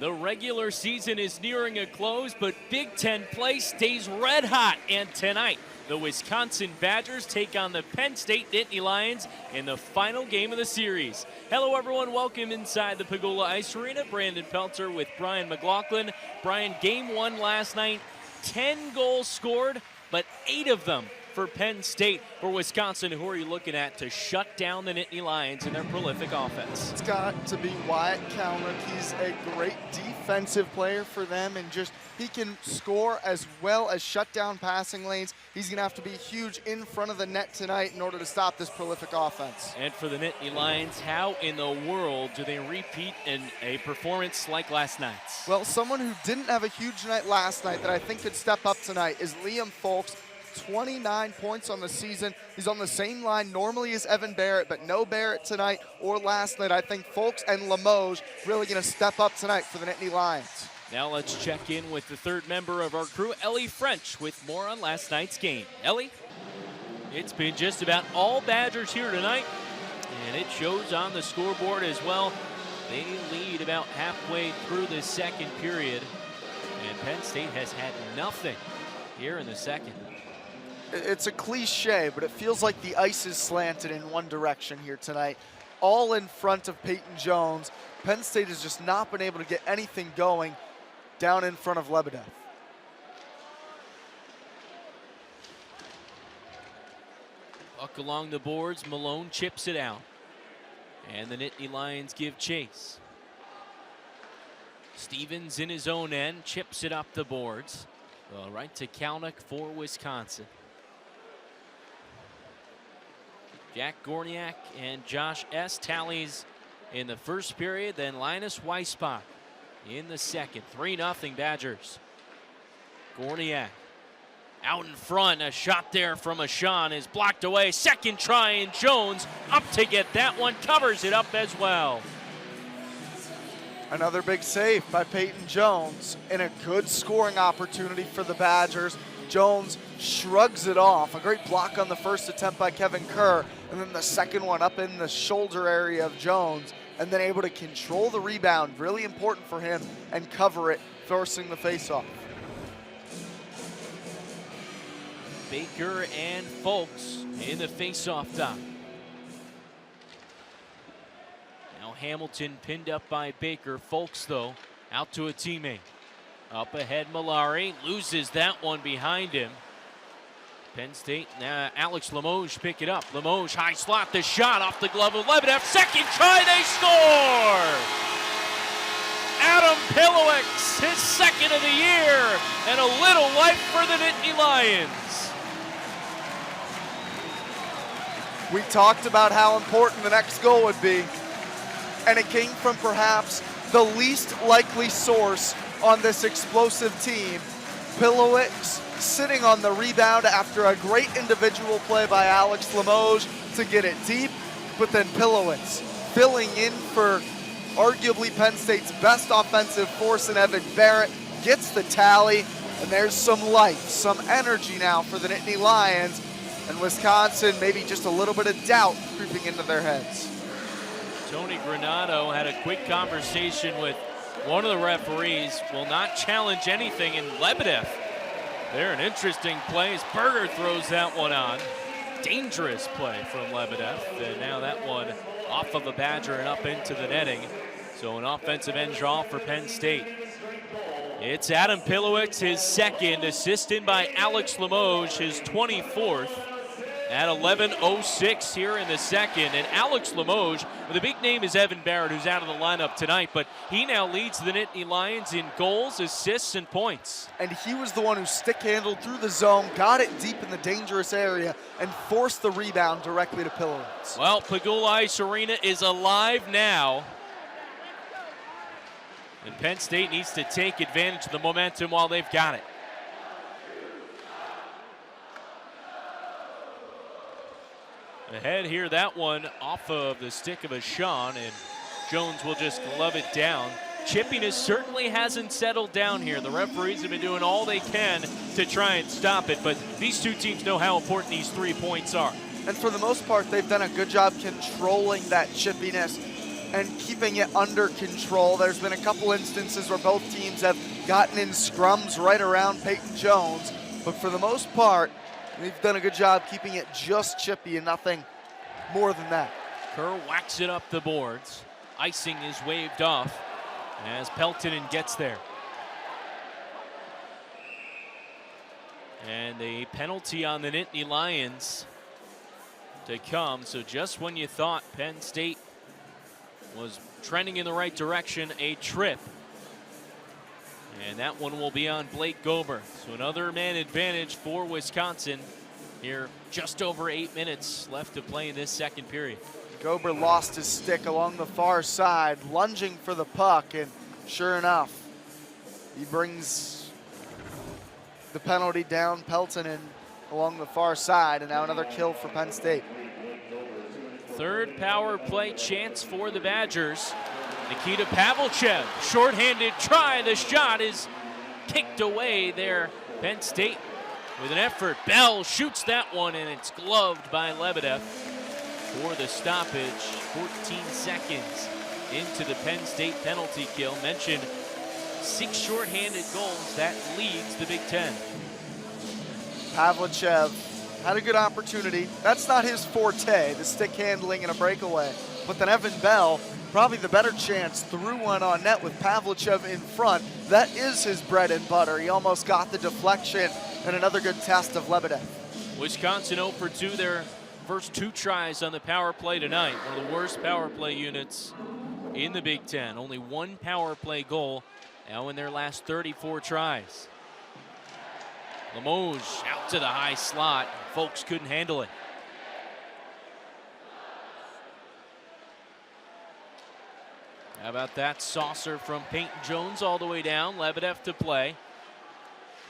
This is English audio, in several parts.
The regular season is nearing a close, but Big Ten play stays red hot. And tonight, the Wisconsin Badgers take on the Penn State Nittany Lions in the final game of the series. Hello, everyone. Welcome inside the Pegula Ice Arena. Brandon Pelter with Brian McLaughlin. Brian, game one last night, 10 goals scored, but 8 of them for Penn State. For Wisconsin, who are you looking at to shut down the Nittany Lions in their prolific offense? It's got to be Wyatt Kalnick. He's a great defensive player for them, and just he can score as well as shut down passing lanes. He's going to have to be huge in front of the net tonight in order to stop this prolific offense. And for the Nittany Lions, how in the world do they repeat in a performance like last night's? Well, someone who didn't have a huge night last night that I think could step up tonight is Liam Folks. 29 points on the season. He's on the same line normally as Evan Barrett, but no Barrett tonight or last night. I think Folks and Limoges really going to step up tonight for the Nittany Lions. Now let's check in with the third member of our crew, Ellie French, with more on last night's game. Ellie? It's been just about all Badgers here tonight, and it shows on the scoreboard as well. They lead about halfway through the second period, and Penn State has had nothing here in the second. It's a cliche, but it feels like the ice is slanted in one direction here tonight. All in front of Peyton Jones. Penn State has just not been able to get anything going down in front of Lebedev. Puck along the boards, Malone chips it out. And the Nittany Lions give chase. Stevens in his own end, chips it up the boards. Right to Kalnick for Wisconsin. Jack Gorniak and Josh S. tallies in the first period, then Linus Weissbach in the second. 3-0 Badgers. Gorniak out in front, a shot there from Ashan is blocked away. Second try, and Jones up to get that one, covers it up as well. Another big save by Peyton Jones and a good scoring opportunity for the Badgers. Jones shrugs it off. A great block on the first attempt by Kevin Kerr, and then the second one up in the shoulder area of Jones, and then able to control the rebound, really important for him, and cover it, forcing the faceoff. Baker and Folks in the faceoff dot. Now Hamilton pinned up by Baker. Folks, though, out to a teammate. Up ahead, Malari loses that one behind him. Penn State, Alex Limoges pick it up. Limoges, high slot, the shot off the glove of Lebedev. Second try, they score! Adam Pilowicz, his second of the year, and a little life for the Nittany Lions. We talked about how important the next goal would be, and it came from perhaps the least likely source on this explosive team. Pilowicz sitting on the rebound after a great individual play by Alex Limoges to get it deep, but then Pilowicz filling in for arguably Penn State's best offensive force in Evan Barrett, gets the tally, and there's some life, some energy now for the Nittany Lions, and Wisconsin maybe just a little bit of doubt creeping into their heads. Tony Granato had a quick conversation with one of the referees. Will not challenge anything in Lebedev. There, an interesting play as Berger throws that one on. Dangerous play from Lebedev. And now that one off of the Badger and up into the netting. So an offensive end draw for Penn State. It's Adam Pilowicz, his second, assisted by Alex Limoges, his 24th. At 11:06 here in the second, and Alex Limoges, the big name is Evan Barrett, who's out of the lineup tonight, but he now leads the Nittany Lions in goals, assists, and points. And he was the one who stick-handled through the zone, got it deep in the dangerous area, and forced the rebound directly to Pilowicz. Well, Pegula Ice Arena is alive now, and Penn State needs to take advantage of the momentum while they've got it. Ahead here, that one off of the stick of Ashan, and Jones will just glove it down. Chippiness certainly hasn't settled down here. The referees have been doing all they can to try and stop it, but these two teams know how important these 3 points are. And for the most part, they've done a good job controlling that chippiness. and keeping it under control. There's been a couple instances where both teams have gotten in scrums right around Peyton Jones, but for the most part, they've done a good job keeping it just chippy and nothing more than that. Kerr whacks it up the boards. Icing is waved off as Peltonen gets there. And a penalty on the Nittany Lions to come. So just when you thought Penn State was trending in the right direction, a trip. And that one will be on Blake Gober. So another man advantage for Wisconsin here. Just over 8 minutes left to play in this second period. Gober lost his stick along the far side, lunging for the puck, and sure enough, he brings the penalty down. Peltonen along the far side, and now another kill for Penn State. Third power play chance for the Badgers. Nikita Pavlichev, shorthanded try. The shot is kicked away there. Penn State with an effort. Bell shoots that one, and it's gloved by Lebedev for the stoppage. 14 seconds into the Penn State penalty kill. Mentioned 6 shorthanded goals. That leads the Big Ten. Pavlichev had a good opportunity. That's not his forte, the stick handling and a breakaway. But then Evan Bell, probably the better chance, threw one on net with Pavlichev in front. That is his bread and butter. He almost got the deflection, and another good test of Lebedev. Wisconsin 0 for 2, their first 2 tries on the power play tonight. One of the worst power play units in the Big Ten. Only 1 power play goal now in their last 34 tries. Limoges out to the high slot. Folks couldn't handle it. How about that saucer from Peyton Jones all the way down. Lebedev to play.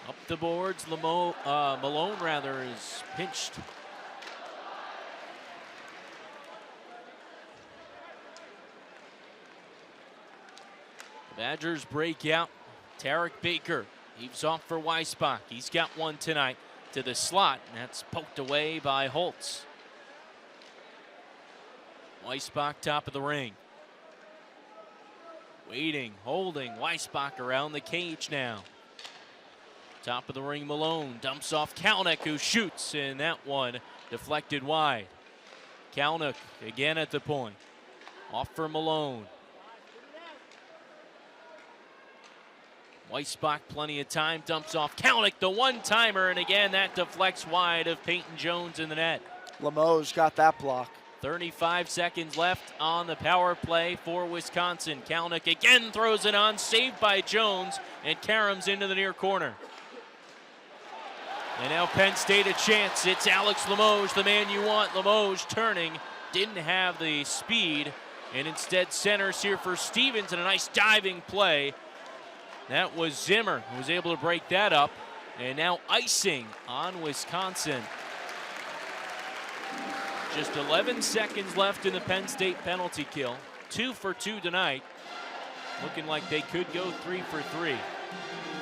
Up the boards, Malone rather is pinched. The Badgers break out. Tarek Baker heaves off for Weisbach. He's got one tonight to the slot, and that's poked away by Holtz. Weisbach top of the ring. Waiting, holding, Weisbach around the cage now. Top of the ring, Malone dumps off Kalnick, who shoots, and that one deflected wide. Kalnick again at the point. Off for Malone. Weisbach, plenty of time, dumps off Kalnick, the one-timer, and again that deflects wide of Peyton Jones in the net. Limoges got that block. 35 seconds left on the power play for Wisconsin. Kalnick again throws it on, saved by Jones, and Karams into the near corner. And now Penn State a chance. It's Alex Limoges, the man you want. Limoges turning, didn't have the speed, and instead centers here for Stevens, and a nice diving play. That was Zimmer who was able to break that up. And now icing on Wisconsin. Just 11 seconds left in the Penn State penalty kill. 2 for 2 tonight. Looking like they could go 3 for 3.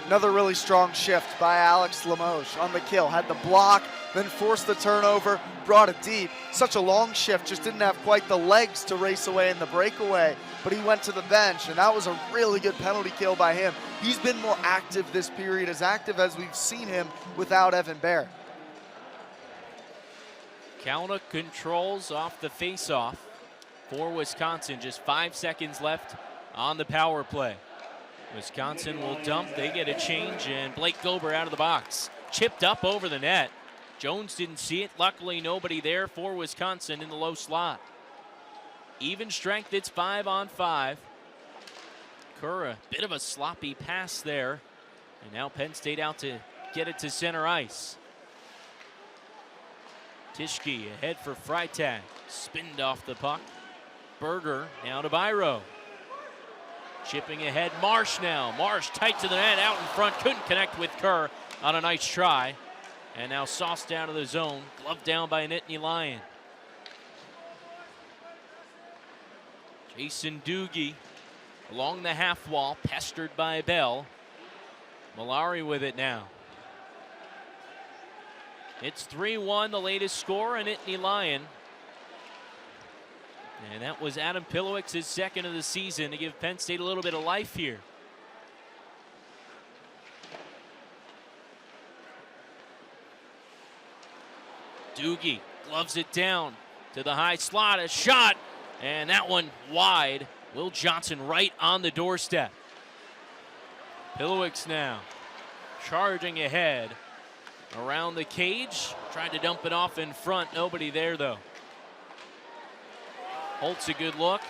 Another really strong shift by Alex Limoges on the kill. Had the block, then forced the turnover, brought it deep. Such a long shift, just didn't have quite the legs to race away in the breakaway, but he went to the bench, and that was a really good penalty kill by him. He's been more active this period, as active as we've seen him without Evan Bear. Kalnick controls off the face-off for Wisconsin. Just 5 seconds left on the power play. Wisconsin will dump. They get a change, and Blake Gober out of the box. Chipped up over the net. Jones didn't see it. Luckily, nobody there for Wisconsin in the low slot. Even strength, it's 5-on-5. Kerr, a bit of a sloppy pass there. And now Penn State out to get it to center ice. Tischke ahead for Freitag. Spinned off the puck. Berger now to Biro. Chipping ahead, Marsh now. Marsh tight to the net, out in front. Couldn't connect with Kerr on a nice try. And now sauced out of the zone. Gloved down by a Nittany Lion. Jason Doogie along the half wall, pestered by Bell. Malari with it now. It's 3-1, the latest score, and Nittany Lion And that was Adam Pilowicz, his second of the season, to give Penn State a little bit of life here. Doogie gloves it down to the high slot, a shot, and that one wide. Will Johnson right on the doorstep. Pilowicz now charging ahead around the cage, tried to dump it off in front, nobody there though. Holtz a good look.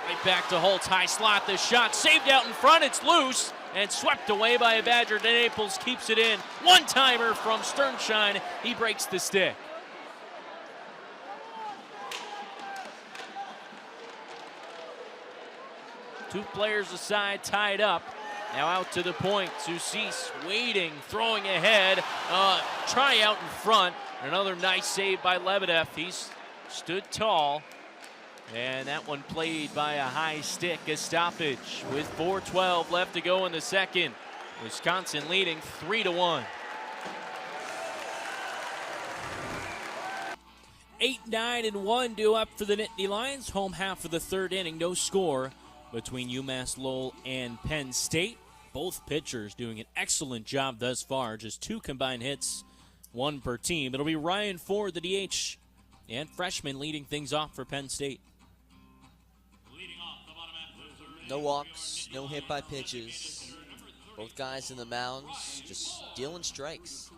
Right back to Holtz, high slot, the shot saved out in front, it's loose and swept away by a Badger. Naples keeps it in. One-timer from Sternshine, he breaks the stick. Two players aside, tied up. Now out to the point, Soucis waiting, throwing ahead, try out in front. Another nice save by Lebedeff. He's stood tall. And that one played by a high stick, a stoppage with 4:12 left to go in the second. Wisconsin leading 3-1. 8-9-1 due up for the Nittany Lions. Home half of the third inning, no score between UMass Lowell and Penn State. Both pitchers doing an excellent job thus far. Just 2 combined hits, 1 per team. It'll be Ryan Ford, the DH, and freshman leading things off for Penn State. No walks, no hit by pitches. Both guys in the mounds just dealing strikes.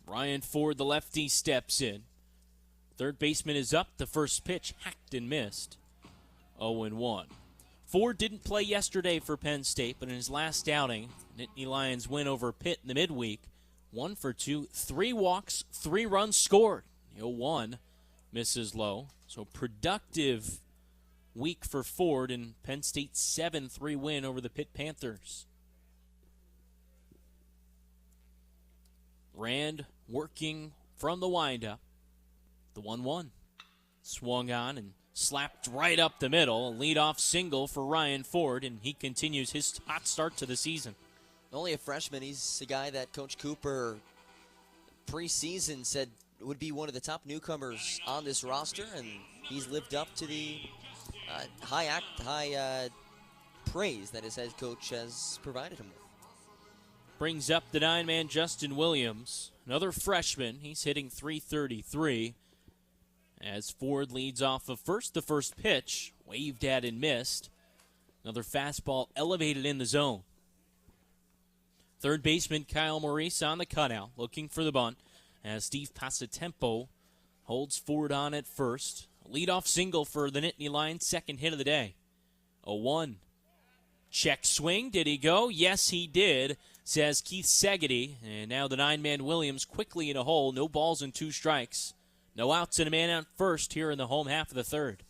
Ryan Ford, the lefty, steps in. Third baseman is up. The first pitch hacked and missed. 0-1. Ford didn't play yesterday for Penn State, but in his last outing, Nittany Lions win over Pitt in the midweek. 1 for 2, 3 walks, 3 runs scored. 0-1 misses low. So productive week for Ford in Penn State's 7-3 win over the Pitt Panthers. Rand working from the windup. The 1-1. Swung on and slapped right up the middle. A leadoff single for Ryan Ford, and he continues his hot start to the season. Only a freshman. He's a guy that Coach Cooper preseason said would be one of the top newcomers on this roster, and he's lived up to the high praise that his head coach has provided him with. Brings up the 9-man Justin Williams, another freshman. He's hitting .333 as Ford leads off of first. The first pitch waved at and missed. Another fastball elevated in the zone. Third baseman Kyle Maurice on the cutout, looking for the bunt as Steve Passatempo holds Ford on at first. Leadoff single for the Nittany Lions, second hit of the day. 0-1. Check swing. Did he go? Yes, he did, says Keith Segedy. And now the 9-man Williams quickly in a hole. No balls and 2 strikes. No outs and a man out first here in the home half of the third.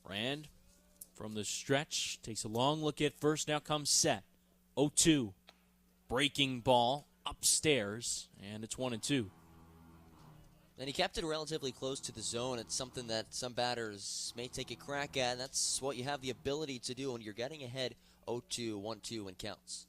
Rand from the stretch takes a long look at first. Now comes set. 0-2. Breaking ball upstairs, and it's 1-2. And he kept it relatively close to the zone. It's something that some batters may take a crack at, and that's what you have the ability to do when you're getting ahead 0-2, 1-2, and counts.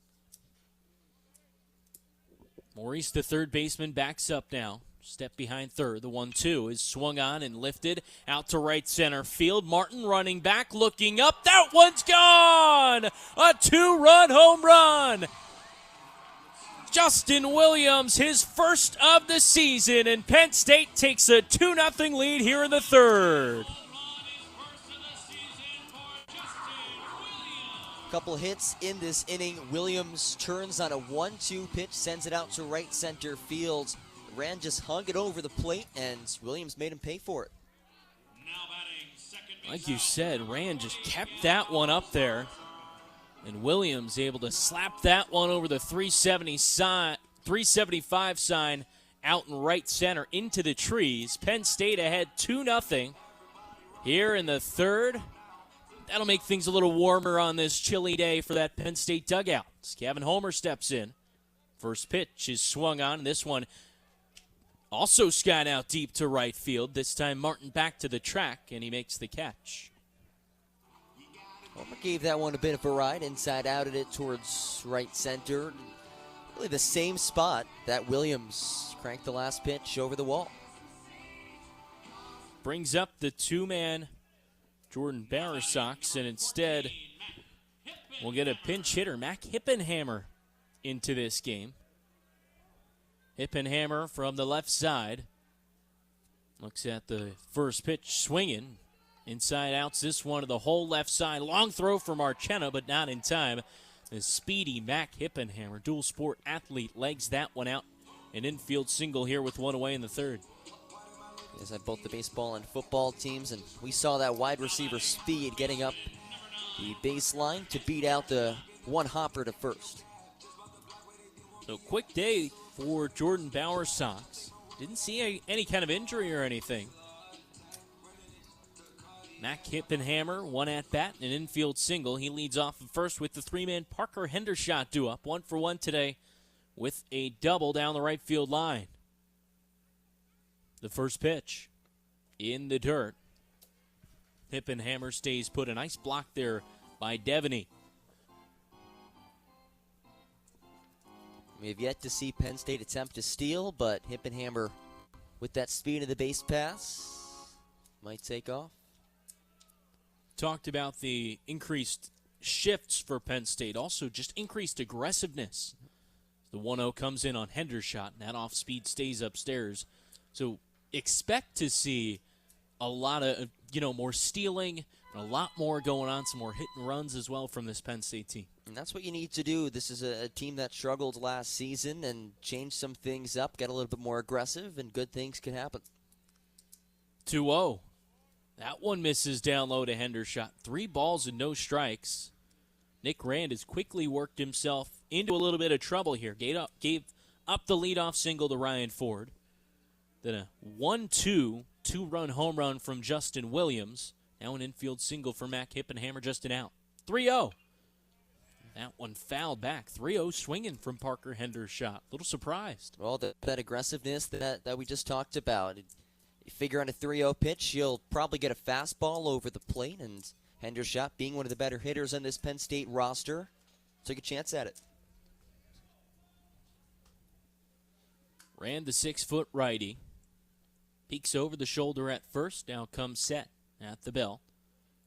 Maurice, the third baseman, backs up now. Step behind third. The 1-2 is swung on and lifted out to right center field. Martin running back, looking up. That one's gone! A 2-run home run! Justin Williams, his first of the season, and Penn State takes a 2-0 lead here in the third. Couple hits in this inning. Williams turns on a 1-2 pitch, sends it out to right center field. Rand just hung it over the plate, and Williams made him pay for it. Like you said, Rand just kept that one up there. And Williams able to slap that one over the 375 sign out in right center into the trees. Penn State ahead 2-0 here in the third. That'll make things a little warmer on this chilly day for that Penn State dugout. As Kevin Homer steps in. First pitch is swung on, and this one also skied out deep to right field. This time Martin back to the track, and he makes the catch. Homer gave that one a bit of a ride, inside outed it towards right center. Really the same spot that Williams cranked the last pitch over the wall. Brings up the two-man Jordan Bauer Sox, and instead we'll get a pinch hitter, Mac Hippenhammer, into this game. Hippenhammer from the left side. Looks at the first pitch, swinging. Inside outs this one to the whole left side. Long throw for Marchena, but not in time. The speedy Mac Hippenhammer, dual sport athlete, legs that one out. An infield single here with one away in the third. He's had both the baseball and football teams, and we saw that wide receiver speed getting up the baseline to beat out the one hopper to first. So quick day for Jordan Bauer Sox. Didn't see any kind of injury or anything. Mac Hippenhammer, one at bat, an infield single. He leads off at first with the three-man Parker Hendershot due up. 1-for-1 today with a double down the right field line. The first pitch in the dirt. Hippenhammer stays put. A nice block there by Devaney. We have yet to see Penn State attempt to steal, but Hippenhammer, with that speed of the base pass, might take off. Talked about the increased shifts for Penn State, also just increased aggressiveness. The 1-0 comes in on Hendershot, and that off-speed stays upstairs. So expect to see a lot of, more stealing, and a lot more going on, some more hit and runs as well from this Penn State team. And that's what you need to do. This is a team that struggled last season and changed some things up, got a little bit more aggressive, and good things can happen. 2-0. That one misses down low to Hendershot. 3 balls and no strikes. Nick Rand has quickly worked himself into a little bit of trouble here. Gave up the leadoff single to Ryan Ford. Then a 1-2 two-run home run from Justin Williams. Now an infield single for Mac Hippenhammer, just an out. 3-0. That one fouled back. 3-0 swinging from Parker Hendershot. A little surprised. Well, that aggressiveness that we just talked about. You figure on a 3-0 pitch, you'll probably get a fastball over the plate, and Hendershot, being one of the better hitters on this Penn State roster, took a chance at it. Ran the 6-foot righty. Peeks over the shoulder at first. Now comes set at the bell.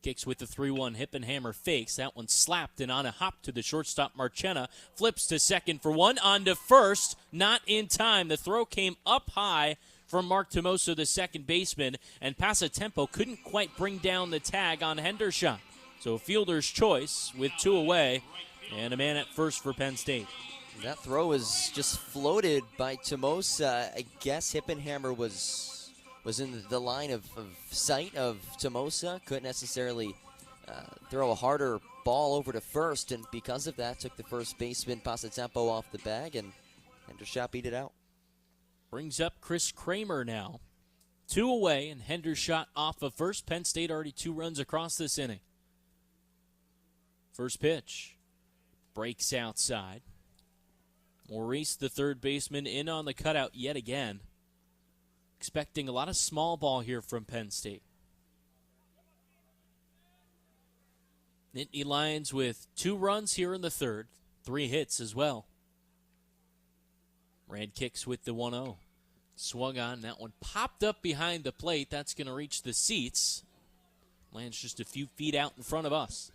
Kicks with the 3-1. Hippenhammer fakes. That one slapped and on a hop to the shortstop. Marchena flips to second for one. On to first. Not in time. The throw came up high from Mark Tomoso, the second baseman, and Passatempo couldn't quite bring down the tag on Hendershot. So a fielder's choice with 2 away and a man at first for Penn State. That throw was just floated by Tomosa. I guess Hippenhammer was in the line of sight of Tomosa. Couldn't necessarily throw a harder ball over to first, and because of that, took the first baseman Passatempo off the bag, and Hendershot beat it out. Brings up Chris Kramer now. 2 away, and Hendershot off of first. Penn State already 2 runs across this inning. First pitch. Breaks outside. Maurice, the third baseman, in on the cutout yet again. Expecting a lot of small ball here from Penn State. Nittany Lions with 2 runs here in the third. 3 hits as well. Rand kicks with the 1-0. Swung on. That one popped up behind the plate. That's going to reach the seats. Lands just a few feet out in front of us.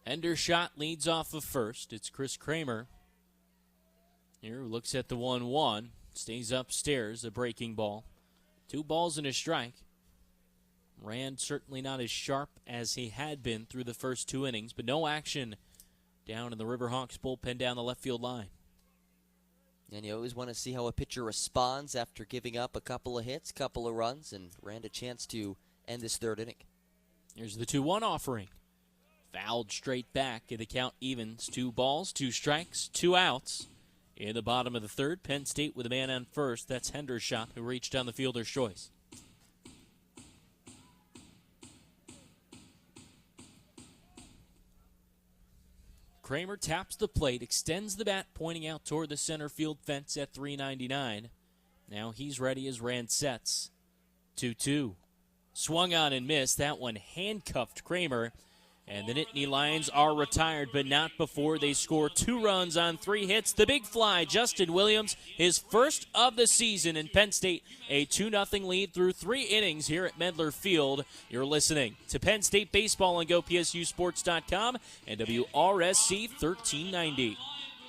Hendershot leads off of first. It's Chris Kramer. Here looks at the 1-1. Stays upstairs, a breaking ball. 2 balls and a strike. Rand certainly not as sharp as he had been through the first 2 innings, but no action down in the Riverhawks bullpen down the left field line. And you always want to see how a pitcher responds after giving up a couple of hits, couple of runs, and Rand a chance to end this third inning. Here's the 2-1 offering. Fouled straight back, and the count evens. 2 balls, 2 strikes, 2 outs. In the bottom of the third, Penn State with a man on first. That's Hendershot, who reached down the fielder's choice. Kramer taps the plate, extends the bat, pointing out toward the center field fence at 399. Now he's ready as Rand sets. 2-2. Swung on and missed. That one handcuffed Kramer. And the Nittany Lions are retired, but not before they score 2 runs on 3 hits. The big fly, Justin Williams, his first of the season, in Penn State, a 2-0 lead through 3 innings here at Medler Field. You're listening to Penn State Baseball on GoPSUSports.com and WRSC 1390.